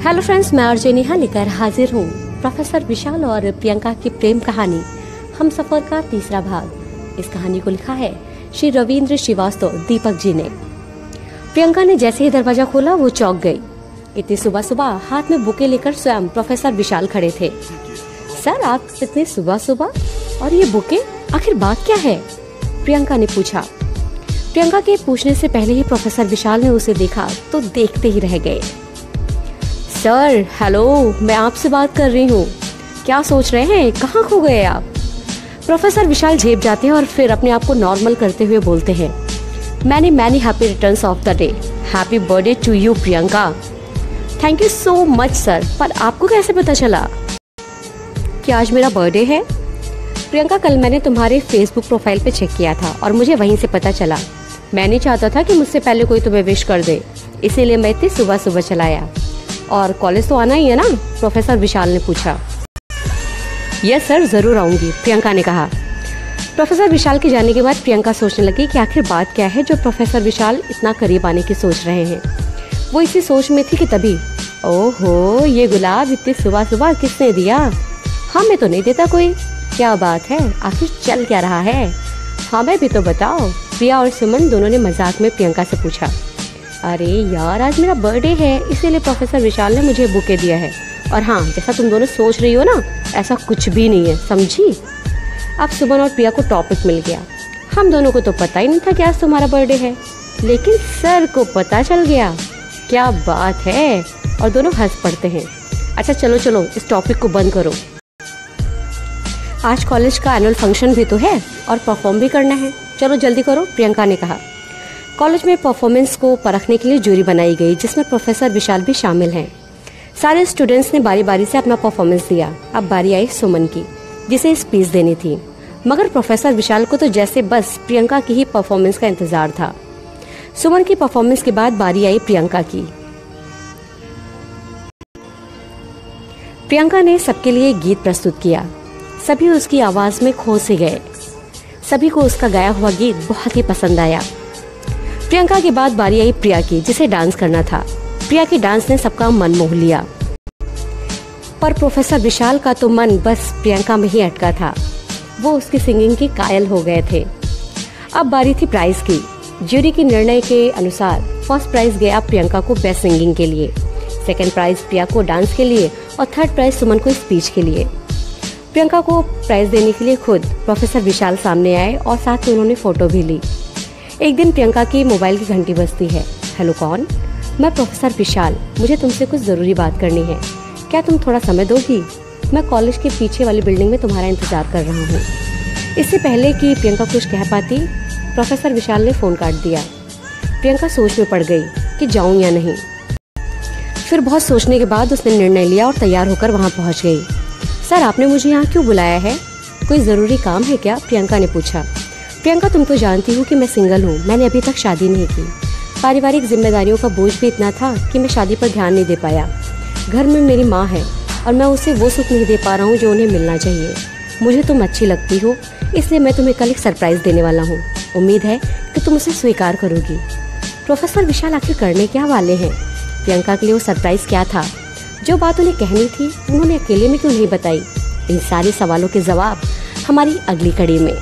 Hello friends, मैं RJ Neha लेकर हाजिर हूँ प्रोफेसर विशाल और प्रियंका की प्रेम कहानी हम सफर का तीसरा भाग। इस कहानी को लिखा है श्री रविंद्र श्रीवास्तव दीपक जी ने। प्रियंका ने जैसे ही दरवाजा खोला वो चौंक गई। इतनी सुबह सुबह हाथ में बुके लेकर स्वयं प्रोफेसर विशाल खड़े थे। सर, आप इतने सुबह सुबह और ये बुके, आखिर बात क्या है? प्रियंका ने पूछा। प्रियंका के पूछने से पहले ही प्रोफेसर विशाल ने उसे देखा तो देखते ही रह गए। सर हेलो, मैं आपसे बात कर रही हूँ। क्या सोच रहे हैं, कहाँ खो गए आप? प्रोफेसर विशाल झेप जाते हैं और फिर अपने आप को नॉर्मल करते हुए बोलते हैं, many happy returns of the day. Happy birthday to you Priyanka. Thank you so much sir, पर आपको कैसे पता चला कि आज मेरा बर्थडे है? प्रियंका, कल मैंने तुम्हारे फेसबुक प्रोफाइल पे चेक किया था और मुझे वहीं से पता चला। मैं नहीं चाहता था कि मुझसे पहले कोई तुम्हें विश कर दे, इसीलिए मैं इतनी सुबह सुबह चलाया। और कॉलेज तो आना ही है ना? प्रोफेसर विशाल ने पूछा। यस सर, जरूर आऊंगी, प्रियंका ने कहा। प्रोफेसर विशाल के जाने के बाद प्रियंका सोचने लगी कि आखिर बात क्या है जो प्रोफेसर विशाल इतना करीब आने की सोच रहे हैं। वो इसी सोच में थी कि तभी, ओहो, ये गुलाब इतनी सुबह सुबह किसने दिया? हमें तो नहीं देता कोई। क्या बात है, आखिर चल क्या रहा है? हमें भी तो बताओ। प्रिया और सुमन दोनों ने मजाक में प्रियंका से पूछा। अरे यार, आज मेरा बर्थडे है, इसीलिए प्रोफेसर विशाल ने मुझे बुके दिया है। और हाँ, जैसा तुम दोनों सोच रही हो ना, ऐसा कुछ भी नहीं है, समझी? अब सुमन और प्रिया को टॉपिक मिल गया। हम दोनों को तो पता ही नहीं था कि आज तुम्हारा बर्थडे है, लेकिन सर को पता चल गया। क्या बात है? और दोनों हंस पड़ते हैं। अच्छा चलो चलो, इस टॉपिक को बंद करो। आज कॉलेज का एनुअल फंक्शन भी तो है और परफॉर्म भी करना है। चलो जल्दी करो, प्रियंका ने कहा। कॉलेज में परफॉर्मेंस को परखने के लिए जूरी बनाई गई, जिसमें प्रोफेसर विशाल भी शामिल हैं। सारे स्टूडेंट्स ने बारी बारी से अपना परफॉर्मेंस दिया। अब बारी आई सुमन की, जिसे स्पीच देनी थी। मगर प्रोफेसर विशाल को तो जैसे बस प्रियंका की ही परफॉर्मेंस का इंतजार था। सुमन की परफॉर्मेंस के बाद बारी आई प्रियंका की। प्रियंका ने सबके लिए गीत प्रस्तुत किया। सभी उसकी आवाज में खो से गए। सभी को उसका गाया हुआ गीत बहुत ही पसंद आया। प्रियंका के बाद बारी आई प्रिया की, जिसे डांस करना था। प्रिया के डांस ने सबका मन मोह लिया, पर प्रोफेसर विशाल का तो मन बस प्रियंका में ही अटका था। वो उसकी सिंगिंग के कायल हो गए थे। अब बारी थी प्राइज की। ज्यूरी के निर्णय के अनुसार फर्स्ट प्राइज गया प्रियंका को बेस्ट सिंगिंग के लिए, सेकेंड प्राइज प्रिया को डांस के लिए और थर्ड प्राइज सुमन को स्पीच के लिए। प्रियंका को प्राइज देने के लिए खुद प्रोफेसर विशाल सामने आए और साथ में उन्होंने फोटो भी ली। एक दिन प्रियंका की मोबाइल की घंटी बजती है। हेलो, कौन? मैं प्रोफेसर विशाल, मुझे तुमसे कुछ ज़रूरी बात करनी है। क्या तुम थोड़ा समय दोगी? मैं कॉलेज के पीछे वाली बिल्डिंग में तुम्हारा इंतजार कर रहा हूँ। इससे पहले कि प्रियंका कुछ कह पाती, प्रोफेसर विशाल ने फ़ोन काट दिया। प्रियंका सोच में पड़ गई कि जाऊँ या नहीं। फिर बहुत सोचने के बाद उसने निर्णय लिया और तैयार होकर वहाँ पहुँच गई। सर, आपने मुझे यहाँ क्यों बुलाया है? कोई ज़रूरी काम है क्या? प्रियंका ने पूछा। प्रियंका, तुम तो जानती हो कि मैं सिंगल हूँ, मैंने अभी तक शादी नहीं की। पारिवारिक जिम्मेदारियों का बोझ भी इतना था कि मैं शादी पर ध्यान नहीं दे पाया। घर में मेरी माँ है और मैं उसे वो सुख नहीं दे पा रहा हूँ जो उन्हें मिलना चाहिए। मुझे तुम अच्छी लगती हो, इसलिए मैं तुम्हें कल एक सरप्राइज़ देने वाला हूँ। उम्मीद है कि तुम उसे स्वीकार करोगी। प्रोफेसर विशाल आखिर करने क्या वाले हैं? प्रियंका के लिए वो सरप्राइज़ क्या था? जो बात उन्हें कहनी थी उन्होंने अकेले में क्यों नहीं बताई? इन सारे सवालों के जवाब हमारी अगली कड़ी में।